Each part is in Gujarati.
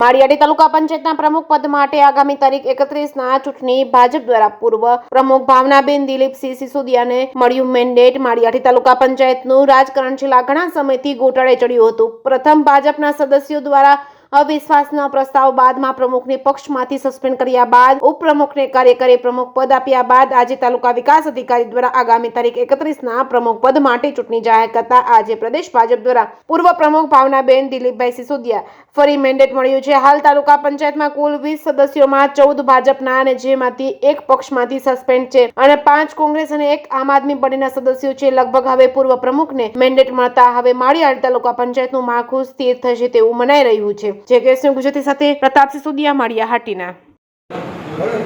માળિયાટી તાલુકા પંચાયતના પ્રમુખ પદ માટે આગામી તારીખ 31ના ચૂંટણી ભાજપ દ્વારા પૂર્વ પ્રમુખ ભાવનાબેન દિલીપસિંહ સિસોદિયાને મળ્યું મેન્ડેટ। માળિયાટી તાલુકા પંચાયતનું રાજકારણ છેલ્લા ઘણા સમયથી ગોટાળે ચડ્યું હતું। પ્રથમ ભાજપના સદસ્યો દ્વારા અવિશ્વાસના પ્રસ્તાવ બાદમાં પ્રમુખને પક્ષમાંથી સસ્પેન્ડ કર્યા બાદ ઉપપ્રમુખને કાર્યકારી પ્રમુખ પદ આપ્યા બાદ આજે તાલુકા વિકાસ અધિકારી દ્વારા આગામી તારીખ 31ના પ્રમુખ પદ માટે ચૂંટણી જાહેર કરતા આજે પ્રદેશ ભાજપ દ્વારા પૂર્વ પ્રમુખ ભાવનાબેન દિલીપભાઈ સિસોદિયા ફરી મેન્ડેટ મળ્યું છે। હાલ તાલુકા પંચાયતમાં કુલ 20 સદસ્યોમાં 14 ભાજપના અને જેમાંથી એક પક્ષમાંથી સસ્પેન્ડ છે અને 5 કોંગ્રેસ અને એક આમ આદમી પાર્ટીના સદસ્યો છે। લગભગ હવે પૂર્વ પ્રમુખને મેન્ડેટ મળતા હવે માળિયાટી તાલુકા પંચાયતનું માળખું સ્થિર થશે તેવું મનાઈ રહ્યું છે। જે કેસની ગુજરાતી સાથે પ્રતાપ સિસોદિયા માળિયાહાટીના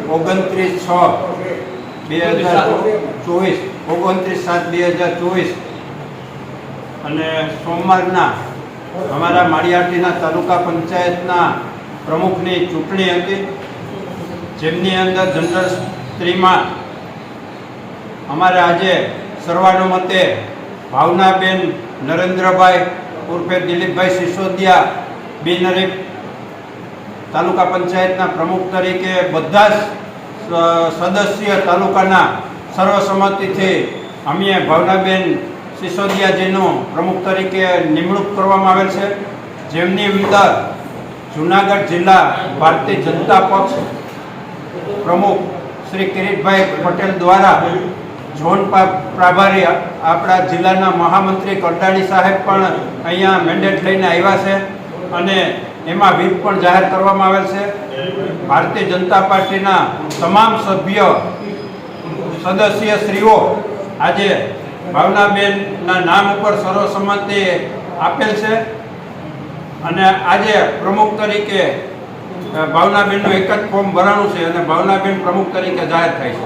29/7/2024 અને સોમવારના અમારા માળિયાટીના તાલુકા પંચાયતના પ્રમુખની ચૂંટણી હતી, જેમની અંદર જનરલ સ્ત્રીમાં અમારે આજે સર્વાનુમતે ભાવનાબેન નરેન્દ્રભાઈ ઉર્ફે દિલીપભાઈ સિસોદિયા બિનહરીફ તાલુકા પંચાયતના પ્રમુખ તરીકે બધા જ સદસ્ય તાલુકાના સર્વસંમતિથી અમે ભાવનાબેન સિસોદિયાજીનું પ્રમુખ તરીકે નિમણૂક કરવામાં આવેલ છે, જેમની અંદર જૂનાગઢ જિલ્લા ભારતીય જનતા પક્ષ પ્રમુખ શ્રી કિરીટભાઈ પટેલ દ્વારા ઝોન પ્રભારી આપણા જિલ્લાના મહામંત્રી કટાણી સાહેબ પણ અહીંયા મેન્ડેટ લઈને આવ્યા છે અને એમાં વ્હીપ પણ જાહેર કરવામાં આવેલ છે। ભારતીય જનતા પાર્ટીના તમામ સભ્ય સદસ્યશ્રીઓ આજે ભાવનાબેનના નામ ઉપર સર્વસંમતિ આપેલ છે અને આજે પ્રમુખ તરીકે ભાવનાબેનનું એક જ ફોર્મ ભરાણું છે અને ભાવનાબેન પ્રમુખ તરીકે જાહેર થાય છે।